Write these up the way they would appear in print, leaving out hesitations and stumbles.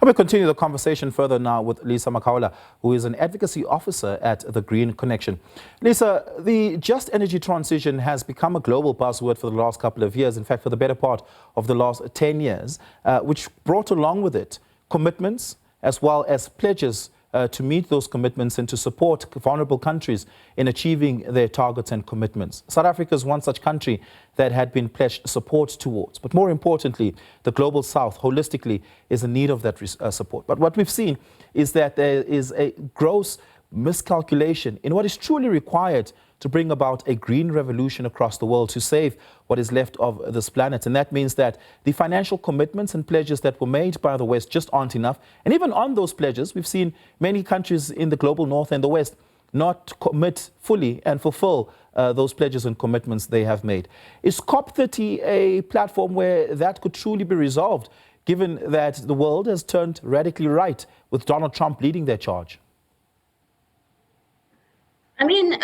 And we continue the conversation further now with Lisa Makaula, who is an advocacy officer at the Green Connection. Lisa, the just energy transition has become a global buzzword for the last couple of years, in fact, for the better part of the last 10 years, which brought along with it commitments as well as pledges to meet those commitments and to support vulnerable countries in achieving their targets and commitments. South Africa is one such country that had been pledged support towards. But more importantly, the Global South holistically is in need of that support. But what we've seen is that there is a gross miscalculation in what is truly required to bring about a green revolution across the world to save what is left of this planet. And that means that the financial commitments and pledges that were made by the West just aren't enough. And even on those pledges, we've seen many countries in the global North and the West not commit fully and fulfill those pledges and commitments they have made. Is COP30 a platform where that could truly be resolved, given that the world has turned radically right with Donald Trump leading their charge? I mean,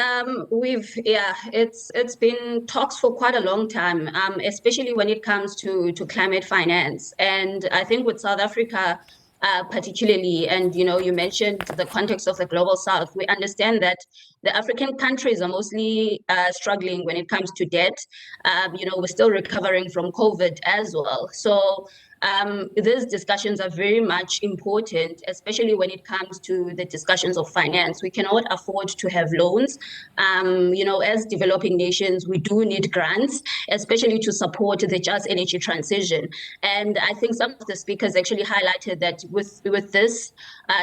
it's been talks for quite a long time, especially when it comes to climate finance. And I think with South Africa, particularly, and you mentioned the context of the Global South, we understand that the African countries are mostly struggling when it comes to debt. We're still recovering from COVID as well. So these discussions are very much important, especially when it comes to the discussions of finance. We cannot afford to have loans. As developing nations, we do need grants, especially to support the just energy transition. And I think some of the speakers actually highlighted that with this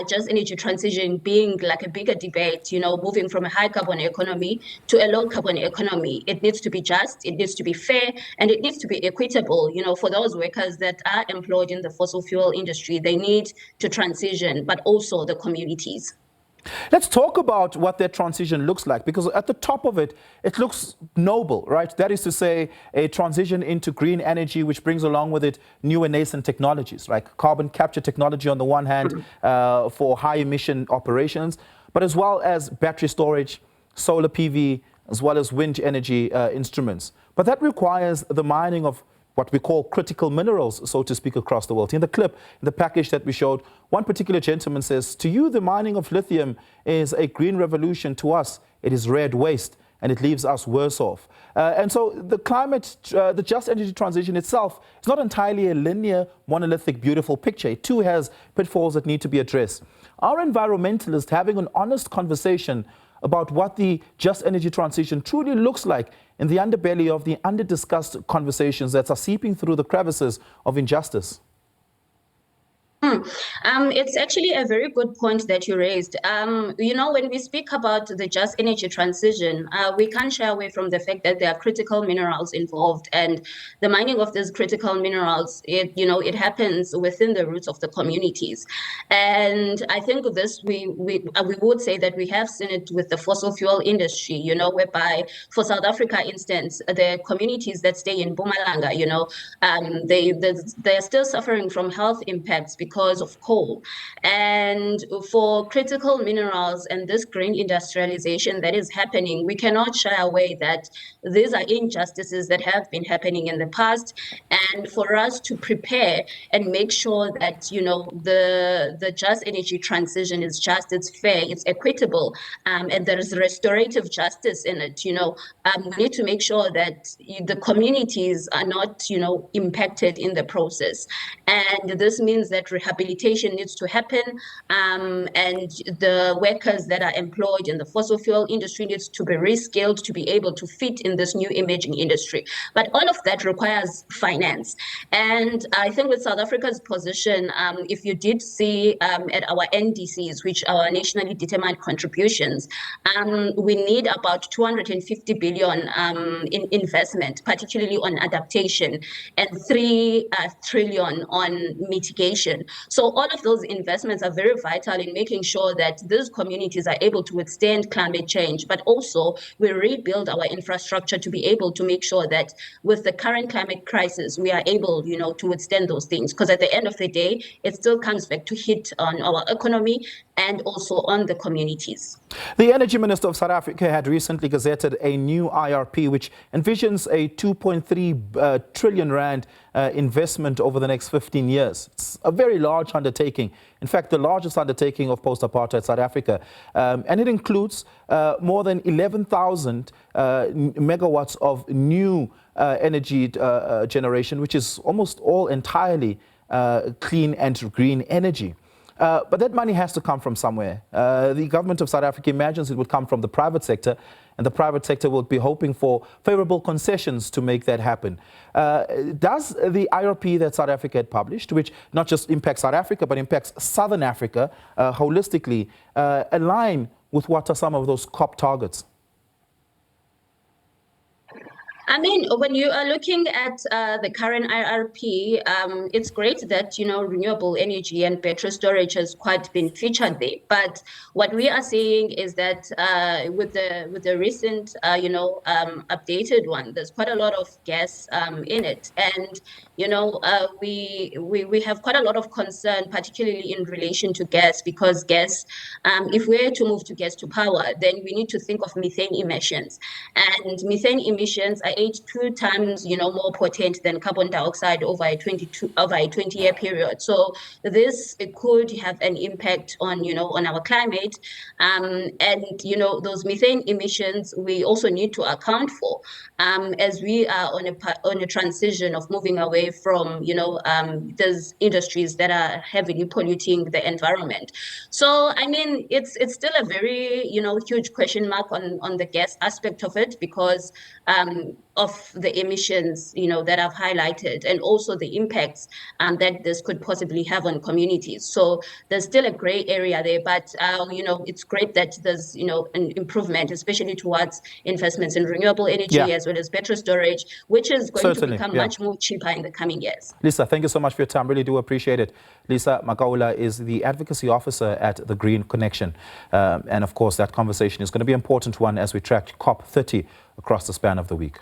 just energy transition being like a bigger debate, moving from a high carbon economy to a low carbon economy, it needs to be just, it needs to be fair, and it needs to be equitable, for those workers that are employed in the fossil fuel industry. They need to transition, but also the communities. Let's talk about what that transition looks like, because at the top of it, it looks noble, right? That is to say, a transition into green energy, which brings along with it new and nascent technologies, like carbon capture technology on the one hand for high emission operations, but as well as battery storage, solar PV, as well as wind energy instruments. But that requires the mining of what we call critical minerals, so to speak, across the world. In the clip, in the package that we showed, one particular gentleman says, to you, the mining of lithium is a green revolution. To us, it is red waste, and it leaves us worse off. And so the climate, the just energy transition itself is not entirely a linear, monolithic, beautiful picture. It too has pitfalls that need to be addressed. Are environmentalists having an honest conversation about what the just energy transition truly looks like in the underbelly of the under-discussed conversations that are seeping through the crevices of injustice? It's actually a very good point that you raised. When we speak about the just energy transition, we can't shy away from the fact that there are critical minerals involved, and the mining of these critical minerals, it happens within the roots of the communities. And I think this, we would say that we have seen it with the fossil fuel industry, whereby for South Africa, instance, the communities that stay in Mpumalanga, they're still suffering from health impacts because of coal. And for critical minerals and this green industrialization that is happening, we cannot shy away that these are injustices that have been happening in the past. And for us to prepare and make sure that, the just energy transition is just, it's fair, it's equitable, and there is restorative justice in it, we need to make sure that the communities are not, impacted in the process. And this means that rehabilitation needs to happen, and the workers that are employed in the fossil fuel industry needs to be reskilled to be able to fit in this new emerging industry. But all of that requires finance. And I think with South Africa's position, if you did see at our NDCs, which are nationally determined contributions, we need about 250 billion in investment, particularly on adaptation, and 3 trillion on mitigation. So all of those investments are very vital in making sure that these communities are able to withstand climate change, but also we rebuild our infrastructure to be able to make sure that with the current climate crisis, we are able, to withstand those things. Because at the end of the day, it still comes back to hit on our economy and also on the communities. The Energy Minister of South Africa had recently gazetted a new IRP which envisions a 2.3 trillion rand investment over the next 15 years. It's a very large undertaking. In fact, the largest undertaking of post-apartheid South Africa. And it includes more than 11,000 megawatts of new energy generation, which is almost all entirely clean and green energy. But that money has to come from somewhere. The government of South Africa imagines it would come from the private sector, and the private sector will be hoping for favorable concessions to make that happen. Does the IRP that South Africa had published, which not just impacts South Africa, but impacts Southern Africa holistically, align with what are some of those COP targets? I mean, when you are looking at the current IRP, it's great that, renewable energy and battery storage has quite been featured there. But what we are seeing is that with the recent, updated one, there's quite a lot of gas in it. And, we have quite a lot of concern, particularly in relation to gas, because gas, if we're to move to gas to power, then we need to think of methane emissions. And methane emissions are 82 times, more potent than carbon dioxide over a 20-year period. So this could have an impact on, on our climate. And, those methane emissions, we also need to account for as we are on a transition of moving away from, those industries that are heavily polluting the environment. So, I mean, it's still a very, huge question mark on the gas aspect of it, because of the emissions, that I've highlighted, and also the impacts that this could possibly have on communities. So there's still a gray area there, but, it's great that there's, an improvement, especially towards investments in renewable energy as well as battery storage, which is going to become much more cheaper in the coming years. Lisa, thank you so much for your time. Really do appreciate it. Lisa Makaula is the Advocacy Officer at the Green Connection. And of course, that conversation is going to be an important one as we track COP30 across the span of the week.